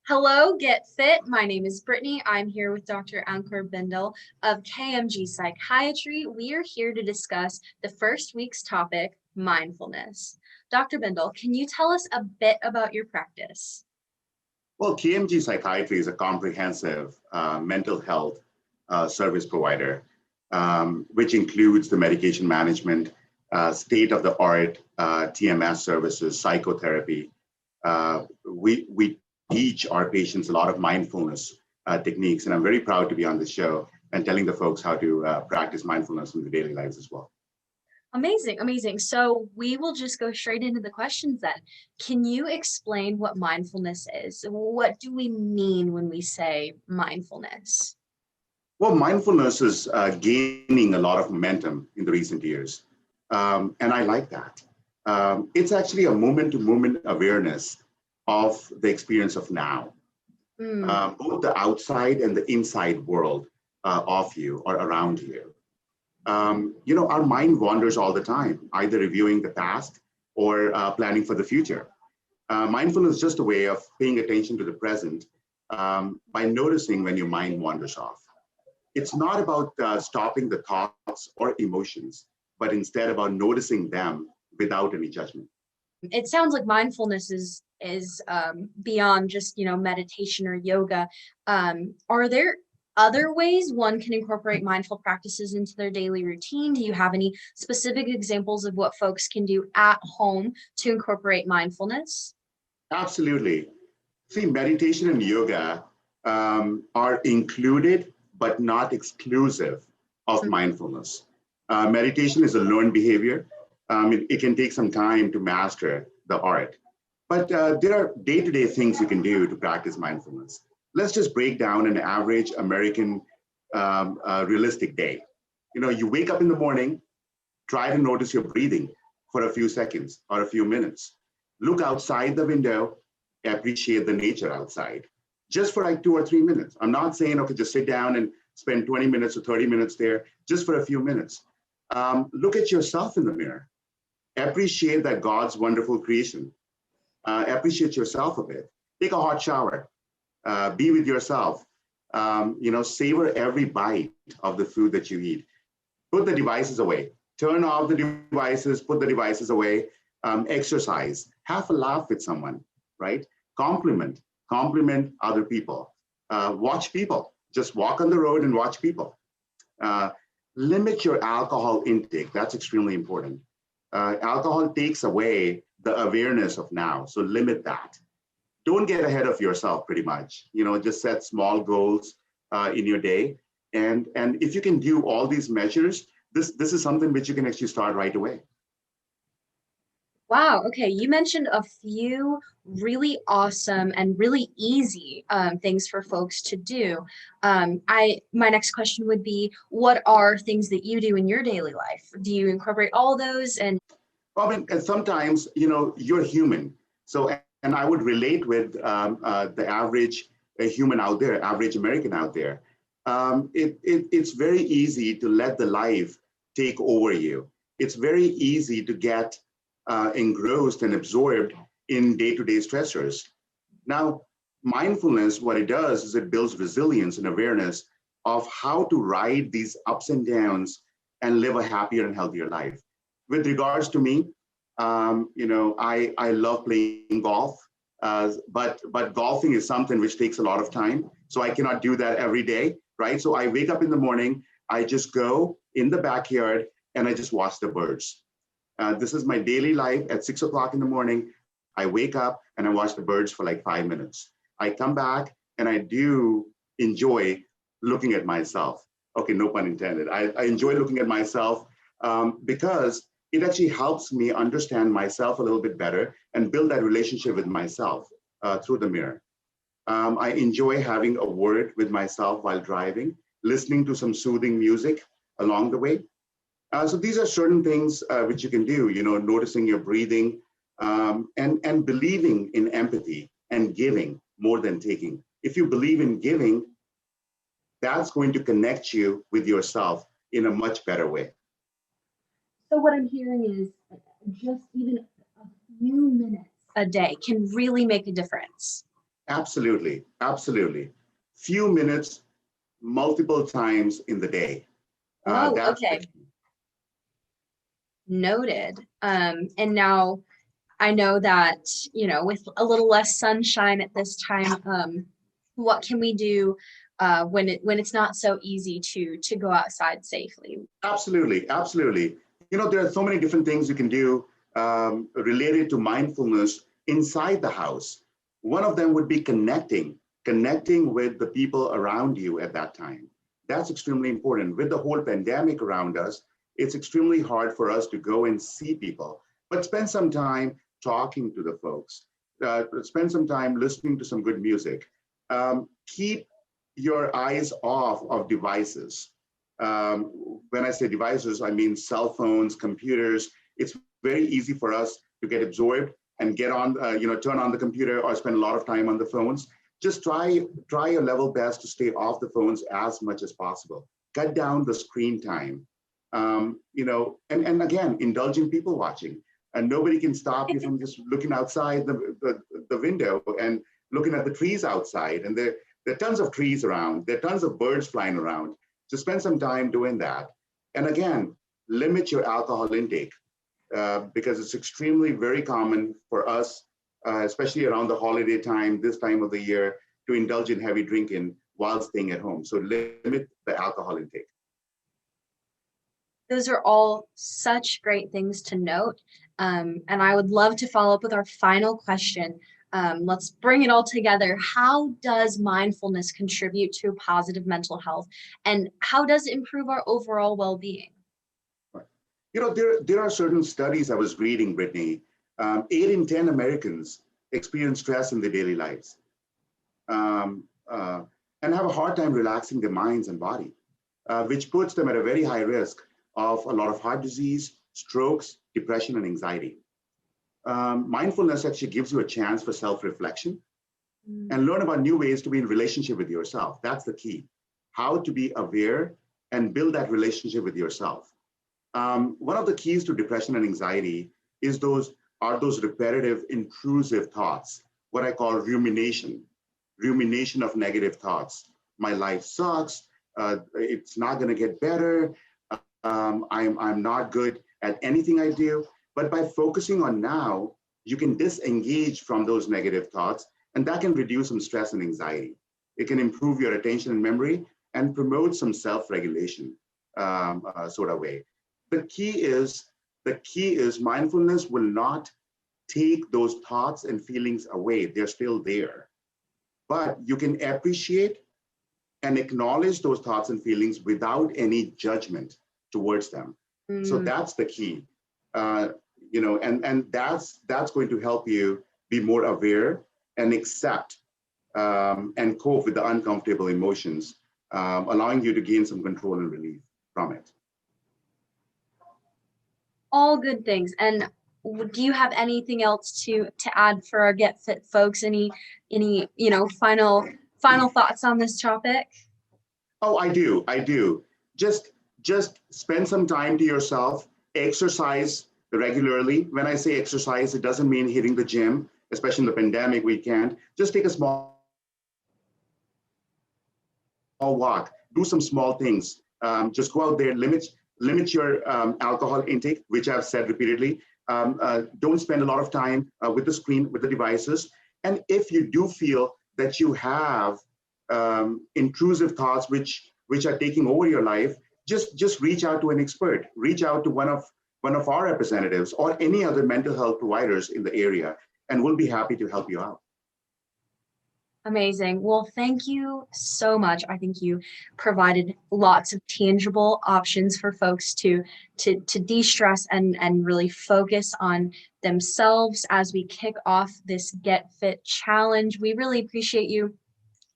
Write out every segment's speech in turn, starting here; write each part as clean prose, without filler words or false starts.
Hello, Get Fit. My name is Brittany. I'm here with Dr. Ankur Bindal of KMG Psychiatry. We are here to discuss the first week's topic, mindfulness. Dr. Bindal, can you tell us a bit about your practice? Well, KMG Psychiatry is a comprehensive mental health service provider, which includes the medication management, state-of-the-art TMS services, psychotherapy. We teach our patients a lot of mindfulness techniques, and I'm very proud to be on this show and telling the folks how to practice mindfulness in their daily lives as well. Amazing, amazing. So we will just go straight into the questions then. Can you explain what mindfulness is? What do we mean when we say mindfulness? Well, mindfulness is gaining a lot of momentum in the recent years, and I like that. It's actually a moment-to-moment awareness of the experience of now, both the outside and the inside world of you or around you. Our mind wanders all the time, either reviewing the past or planning for the future. Mindfulness is just a way of paying attention to the present by noticing when your mind wanders off. It's not about stopping the thoughts or emotions, but instead about noticing them without any judgment. It sounds like mindfulness is beyond just meditation or yoga. Are there other ways one can incorporate mindful practices into their daily routine? Do you have any specific examples of what folks can do at home to incorporate mindfulness? Absolutely. See, meditation and yoga are included but not exclusive of mindfulness. Meditation is a learned behavior. It can take some time to master the art, but there are day-to-day things you can do to practice mindfulness. Let's just break down an average American realistic day. You wake up in the morning, try to notice your breathing for a few seconds or a few minutes. Look outside the window, appreciate the nature outside, just for like 2 or 3 minutes. I'm not saying, okay, just sit down and spend 20 minutes or 30 minutes there, just for a few minutes. Look at yourself in the mirror. Appreciate that God's wonderful creation. Appreciate yourself a bit. Take a hot shower. Be with yourself. Savor every bite of the food that you eat. Put the devices away. Turn off the devices, put the devices away. Exercise. Have a laugh with someone, right? Compliment other people. Watch people. Just walk on the road and watch people. Limit your alcohol intake. That's extremely important. Alcohol takes away the awareness of now, so limit that. Don't get ahead of yourself, pretty much. Just set small goals in your day, and if you can do all these measures, this is something which you can actually start right away. Wow. Okay. You mentioned a few really awesome and really easy things for folks to do. My next question would be, what are things that you do in your daily life? Do you incorporate all those? And and sometimes, you're human. So, and I would relate with the average human out there, average American out there. It's very easy to let the life take over you. It's very easy to get engrossed and absorbed in day-to-day stressors. Now, mindfulness, what it does is it builds resilience and awareness of how to ride these ups and downs and live a happier and healthier life. With regards to me, I love playing golf, but golfing is something which takes a lot of time. So I cannot do that every day, right? So I wake up in the morning, I just go in the backyard and I just watch the birds. This is my daily life. At 6 o'clock in the morning, I wake up and I watch the birds for like 5 minutes. I come back and I do enjoy looking at myself. Okay, no pun intended. I enjoy looking at myself because it actually helps me understand myself a little bit better and build that relationship with myself through the mirror. I enjoy having a word with myself while driving, listening to some soothing music along the way. So these are certain things which you can do, noticing your breathing and believing in empathy and giving more than taking. If you believe in giving, that's going to connect you with yourself in a much better way. So what I'm hearing is just even a few minutes a day can really make a difference. Absolutely, absolutely. Few minutes, multiple times in the day. Oh, That's the okay. key. Noted. And now I know that, with a little less sunshine at this time, what can we do when it's not so easy to go outside safely? Absolutely, absolutely. There are so many different things you can do related to mindfulness inside the house. One of them would be connecting with the people around you at that time. That's extremely important. With the whole pandemic around us, it's extremely hard for us to go and see people, but spend some time talking to the folks. Spend some time listening to some good music. Keep your eyes off of devices. When I say devices, I mean cell phones, computers. It's very easy for us to get absorbed and get on, turn on the computer or spend a lot of time on the phones. Just try your level best to stay off the phones as much as possible. Cut down the screen time. And again, indulging people watching. And nobody can stop you from just looking outside the window and looking at the trees outside. And there are tons of trees around. There are tons of birds flying around. So spend some time doing that. And again, limit your alcohol intake because it's extremely very common for us, especially around the holiday time, this time of the year, to indulge in heavy drinking while staying at home. So limit the alcohol intake. Those are all such great things to note. And I would love to follow up with our final question. Let's bring it all together. How does mindfulness contribute to positive mental health? And how does it improve our overall well-being? There are certain studies I was reading, Brittany. 8 in 10 Americans experience stress in their daily lives um, and have a hard time relaxing their minds and body, which puts them at a very high risk of a lot of heart disease, strokes, depression, and anxiety. Mindfulness actually gives you a chance for self-reflection and learn about new ways to be in relationship with yourself. That's the key. How to be aware and build that relationship with yourself. One of the keys to depression and anxiety is those repetitive, intrusive thoughts, what I call rumination of negative thoughts. My life sucks. It's not going to get better. I'm not good at anything I do. But by focusing on now, you can disengage from those negative thoughts, and that can reduce some stress and anxiety. It can improve your attention and memory and promote some self-regulation sort of way. The key is mindfulness will not take those thoughts and feelings away. They're still there. But you can appreciate and acknowledge those thoughts and feelings without any judgment towards them. So that's the key. And that's going to help you be more aware and accept and cope with the uncomfortable emotions, allowing you to gain some control and relief from it. All good things. And do you have anything else to add for our Get Fit folks? Any final thoughts on this topic? Oh, I do. Just spend some time to yourself, exercise regularly. When I say exercise, it doesn't mean hitting the gym, especially in the pandemic, we can't. Just take a small walk, do some small things. Just go out there, limit your alcohol intake, which I've said repeatedly. Don't spend a lot of time with the screen, with the devices. And if you do feel that you have intrusive thoughts which are taking over your life, just reach out to an expert, reach out to one of our representatives or any other mental health providers in the area, and we'll be happy to help you out. Amazing. Well, thank you so much. I think you provided lots of tangible options for folks to de-stress and really focus on themselves as we kick off this Get Fit challenge. We really appreciate you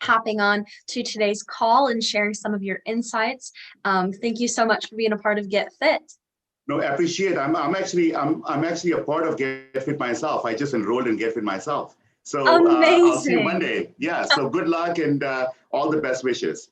hopping on to today's call and sharing some of your insights. Thank you so much for being a part of Get Fit. No, I appreciate it. I'm actually a part of Get Fit myself. I just enrolled in Get Fit myself. So I'll see you Monday. Yeah, so good luck and all the best wishes.